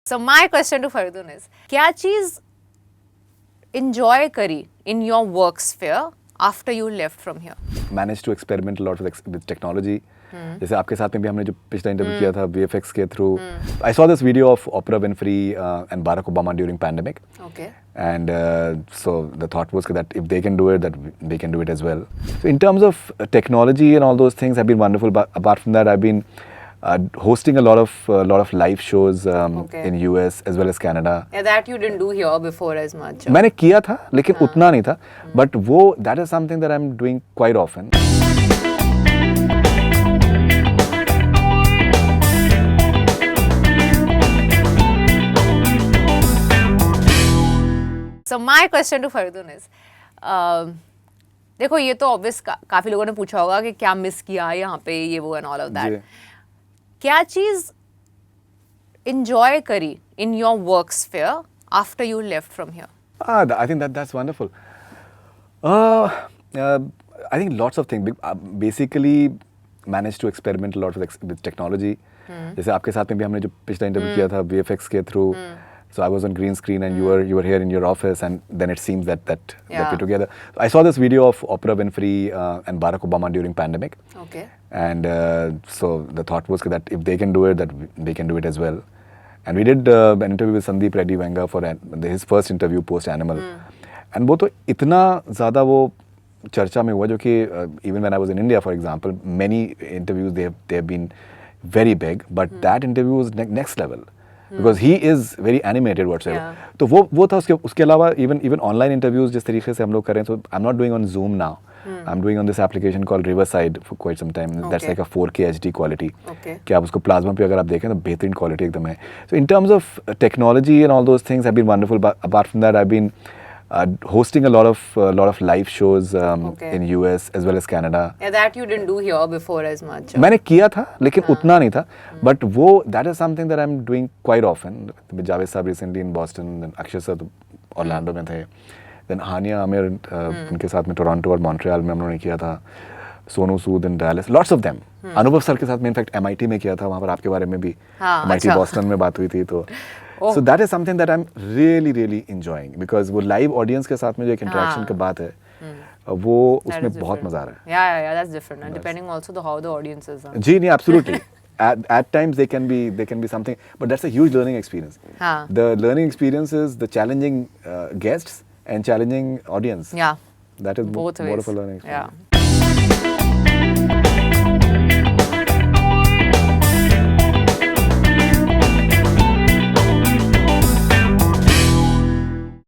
So my question to Faridun is, क्या चीज enjoy करी in your work sphere after you left from here? Managed to experiment a lot with technology. जैसे आपके साथ में भी हमने जो पिछला इंटरव्यू किया था VFX के through. I saw this video of Oprah Winfrey and Barack Obama during pandemic. Okay. And so the thought was that if they can do it, that we can do it as well. So in terms of technology and all those things have been wonderful. But apart from that, I've been hosting a lot of live shows in US as well as Canada. Yeah, that you didn't do here before as much. मैंने किया था लेकिन उतना नहीं था. But वो that is something that I'm doing quite often. So my question to Faridun is, देखो ये तो ऑब्वियस काफी लोगों ने पूछा होगा कि क्या मिस किया यहाँ पे ये वो एंड ऑल ऑफ दैट. क्या चीज enjoy करी in your work sphere after you left from here? I think that's wonderful. I think lots of things. Basically, managed to experiment a lot with technology. जैसे आपके साथ में भी हमने जो पिछला इंटरव्यू किया था VFX के through. So I was on green screen and you were here in your office, and then it seems that we're together. I saw this video of Oprah Winfrey and Barack Obama during pandemic. Okay. And so the thought was that if they can do it, that we can do it as well. And we did an interview with Sandeep Reddy Venga for his first interview post Animal. And वो तो इतना ज़्यादा वो चर्चा में हुआ जो कि even when I was in India, for example, many interviews they have been very big, but that interview was next level. Because he is very animated whatsoever. तो वो था उसके अलावा even online interviews जिस तरीके से हम लोग कर रहे हैं. So I'm not doing on Zoom now. I'm doing on this application called Riverside for quite some time. That's like a 4K HD quality. Okay. कि आप उसको प्लाज्मा पे अगर आप देखें तो बेहतरीन क्वालिटी एकदम है. So in terms of technology and all those things have been wonderful. But apart from that, I've been hosting a lot of live shows in US as well as Canada. Yeah, that you didn't do here before as much. मैंने किया था लेकिन उतना नहीं था. But वो that is something that I'm doing quite often. Javed साहब recently in Boston, then Akshay sir Orlando में थे. Then हानिया आमिर उनके साथ में टोरंटो और मॉन्ट्रियल में हम लोगों ने किया था. Sonu Sood in Dallas, lots of them. अनुभव सर के साथ में इनफैक्ट MIT में किया था. वहाँ पर आपके बारे में भी MIT बॉस्टन में बात हुई थी तो. So that is something that I'm really enjoying because वो live audience के साथ में जो एक interaction की बात है वो उसमें बहुत मजा आ रहा है. Yeah, that's different. And depending also how the audience is. जी नहीं, absolutely. At times they can be something, but that's a huge learning experience. The learning experience is the challenging guests and challenging audience. Yeah. That is both more ways. of a learning experience. Yeah.